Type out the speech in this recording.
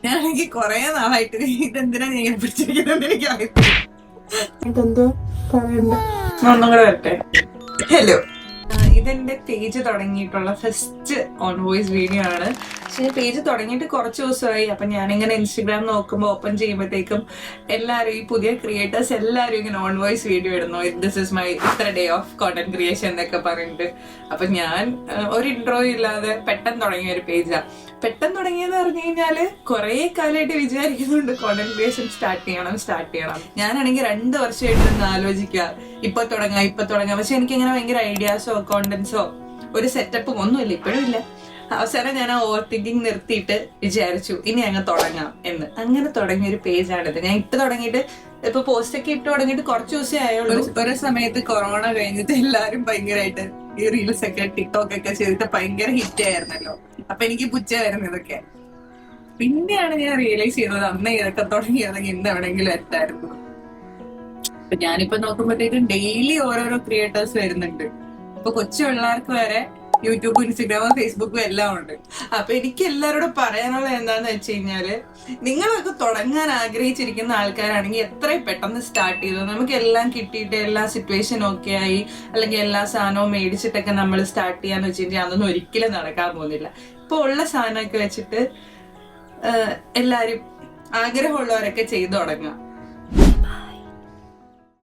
ഞാനെനിക്ക് കൊറേ നാളായിട്ട് ഇതെന്തിനാ ഞാൻ പിടിച്ചിരിക്കുന്നത് എനിക്ക് അറിയത്തില്ല. ഇതെന്തോ പറയണ്ട, ഒന്നും കൂടെ വരട്ടെ. ഹലോ, ഇതെന്റെ പേജ് തുടങ്ങിയിട്ടുള്ള ഫസ്റ്റ് ഓൺ വോയിസ് വീഡിയോ ആണ്. പക്ഷെ പേജ് തുടങ്ങിയിട്ട് കുറച്ച് ദിവസമായി. അപ്പൊ ഞാനിങ്ങനെ ഇൻസ്റ്റഗ്രാം നോക്കുമ്പോൾ ഓപ്പൺ ചെയ്യുമ്പോഴത്തേക്കും എല്ലാവരും ഈ പുതിയ ക്രിയേറ്റേഴ്സ് എല്ലാവരും ഇങ്ങനെ ഓൺ വോയിസ് വീഡിയോ ഇടുന്നു. ദിസ് ഇസ് മൈ ഇത്ര ഡേ ഓഫ് കോണ്ടന്റ് ക്രിയേഷൻ എന്നൊക്കെ പറഞ്ഞിട്ട്. അപ്പൊ ഞാൻ ഒരു ഇൻട്രോ ഇല്ലാതെ പെട്ടെന്ന് തുടങ്ങിയ ഒരു പേജാണ്. പെട്ടെന്ന് തുടങ്ങിയെന്ന് പറഞ്ഞു കഴിഞ്ഞാല് കുറെ കാലമായിട്ട് വിചാരിക്കുന്നുണ്ട് കോണ്ടന്റ് ക്രിയേഷൻ സ്റ്റാർട്ട് ചെയ്യണം. ഞാനാണെങ്കിൽ 2 വർഷമായിട്ട് ആലോചിക്കുക ഇപ്പൊ തുടങ്ങാം. പക്ഷെ എനിക്ക് ഇങ്ങനെ ഭയങ്കര ഐഡിയാസോ കോണ്ടന്റ്സോ ഒരു സെറ്റപ്പും ഒന്നുമില്ല, ഇപ്പോഴും ഇല്ല. അവസാനം ഞാൻ ആ ഓവർ തിങ്കിങ് നിർത്തിയിട്ട് വിചാരിച്ചു ഇനി അങ്ങ് തുടങ്ങാം എന്ന്. അങ്ങനെ തുടങ്ങിയ ഒരു പേജാണിത്. ഞാൻ ഇട്ട് തുടങ്ങിയിട്ട് ഇപ്പൊ പോസ്റ്റ് ഒക്കെ ഇട്ട് തുടങ്ങിയിട്ട് കുറച്ച് ദിവസമേ ആയുള്ളൂ. ഒരു സമയത്ത് കൊറോണ കഴിഞ്ഞിട്ട് എല്ലാരും ഭയങ്കരമായിട്ട് ഈ റീൽസ് ഒക്കെ ടിക്ടോക്ക് ഒക്കെ ചെയ്തിട്ട് ഭയങ്കര ഹിറ്റ് ആയിരുന്നല്ലോ. അപ്പൊ എനിക്ക് പുച്ഛമായിരുന്നു ഇതൊക്കെ. പിന്നെയാണ് ഞാൻ റിയലൈസ് ചെയ്തത് അന്ന് ഇതൊക്കെ തുടങ്ങിയതെങ്കിൽ ഇന്ന് എവിടെയെങ്കിലും എത്തായിരുന്നു. അപ്പൊ ഞാനിപ്പോ നോക്കുമ്പോഴത്തേക്കും ഡെയിലി ഓരോരോ ക്രിയേറ്റേഴ്സ് വരുന്നുണ്ട്. ഇപ്പൊ കൊച്ചു പിള്ളേർക്ക് വരെ യൂട്യൂബും ഇൻസ്റ്റഗ്രാമും ഫേസ്ബുക്കും എല്ലാം ഉണ്ട്. അപ്പൊ എനിക്ക് എല്ലാവരോടും പറയാനുള്ളത് എന്താന്ന് വെച്ച് കഴിഞ്ഞാല്, നിങ്ങളൊക്കെ തുടങ്ങാൻ ആഗ്രഹിച്ചിരിക്കുന്ന ആൾക്കാരാണെങ്കിൽ എത്രയും പെട്ടെന്ന് സ്റ്റാർട്ട് ചെയ്തു. നമുക്ക് എല്ലാം കിട്ടിയിട്ട് എല്ലാ സിറ്റുവേഷനും ഒക്കെ ആയി അല്ലെങ്കിൽ എല്ലാ സാധനവും മേടിച്ചിട്ടൊക്കെ നമ്മൾ സ്റ്റാർട്ട് ചെയ്യാന്ന് വെച്ച് കഴിഞ്ഞാൽ അതൊന്നും ഒരിക്കലും നടക്കാൻ പോകുന്നില്ല. ഇപ്പൊ ഉള്ള സാധനമൊക്കെ വെച്ചിട്ട് എല്ലാരും ആഗ്രഹമുള്ളവരൊക്കെ ചെയ്തു തുടങ്ങാം.